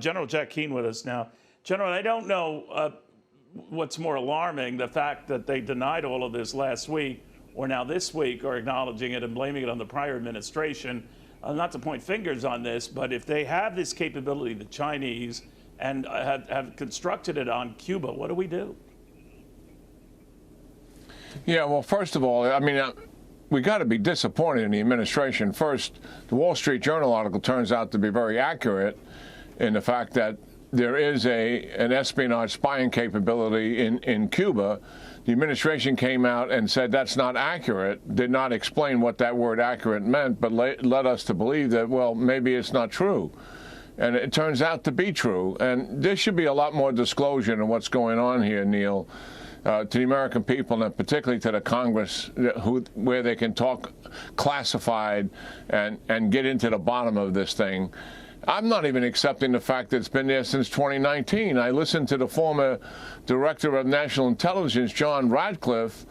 General Jack Keane with us now. General, I don't know what's more alarming, the fact that they denied all of this last week, or now this week are acknowledging it and blaming it on the prior administration. Not to point fingers on this, but if they have this capability, the Chinese, and have constructed it on Cuba, what do we do? Yeah, well, first of all, I mean, we got to be disappointed in the administration. First, the Wall Street Journal article turns out to be very accurate in the fact that there is an espionage spying capability in Cuba. The administration came out and said that's not accurate, did not explain what that word accurate meant, but led us to believe that, well, maybe it's not true. And it turns out to be true. And there should be a lot more disclosure in what's going on here, Neil, to the American people, and particularly to the Congress, where they can talk classified and get into the bottom of this thing. I'm not even accepting the fact that it's been there since 2019. I listened to the former Director of National Intelligence, John Radcliffe,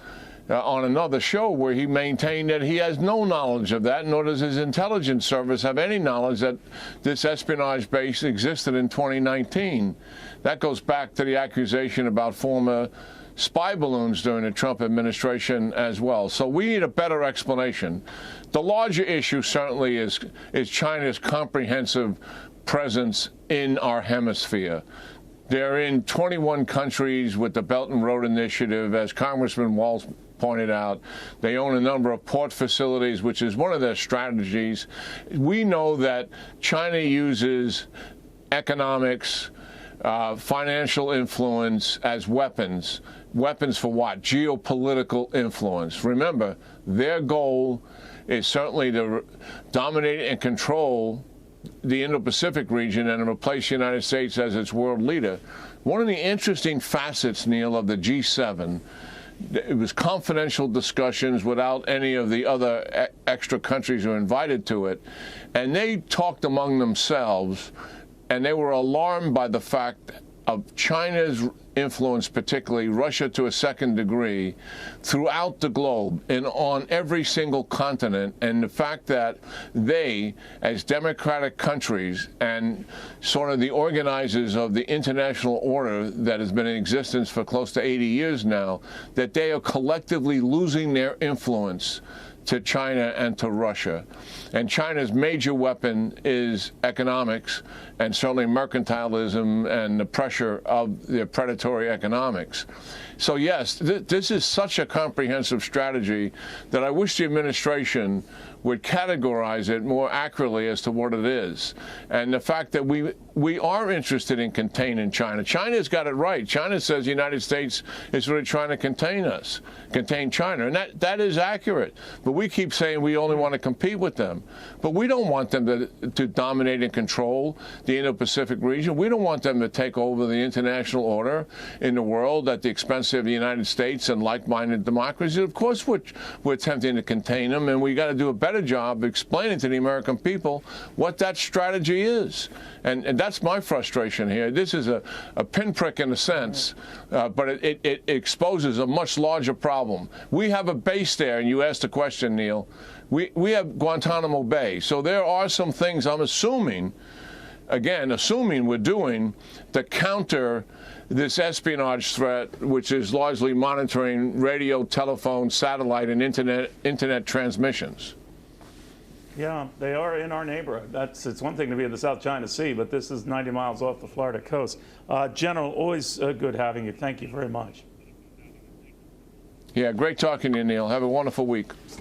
on another show where he maintained that he has no knowledge of that, nor does his intelligence service have any knowledge that this espionage base existed in 2019. That goes back to the accusation about former spy balloons during the Trump administration as well. So we need a better explanation. The larger issue certainly is China's comprehensive presence in our hemisphere. They're in 21 countries with the Belt and Road Initiative, as Congressman Walz pointed out. They own a number of port facilities, which is one of their strategies. We know that China uses economics, financial influence as weapons. Weapons for what? Geopolitical influence. Remember, their goal is certainly to dominate and control the Indo-Pacific region and replace the United States as its world leader. One of the interesting facets, Neil, of the G7, it was confidential discussions without any of the other extra countries who were invited to it, and they talked among themselves, and they were alarmed by the fact of China's influence, particularly Russia to a second degree, throughout the globe and on every single continent, and the fact that they, as democratic countries and sort of the organizers of the international order that has been in existence for close to 80 years now, that they are collectively losing their influence to China and to Russia. And China's major weapon is economics, and certainly mercantilism and the pressure of their predatory economics. So yes, this is such a comprehensive strategy that I wish the administration would categorize it more accurately as to what it is. And the fact that we are interested in containing China. China's got it right. China says the United States is really trying to contain China. And that is accurate. But we keep saying we only want to compete with them. But we don't want them to dominate and control the Indo-Pacific region. We don't want them to take over the international order in the world at the expense of the United States and like-minded democracies. Of course we're attempting to contain them, and we got to do a better job explaining to the American people what that strategy is. And that's my frustration here. This is a pinprick in a sense, but it exposes a much larger problem. We have a base there, and you asked the question, Neil. We have Guantanamo Bay. So there are some things I'm assuming we're doing to counter this espionage threat, which is largely monitoring radio, telephone, satellite, and internet transmissions. Yeah, they are in our neighborhood. It's one thing to be in the South China Sea, but this is 90 miles off the Florida coast. General, always good having you. Thank you very much. Yeah, great talking to you, Neil. Have a wonderful week.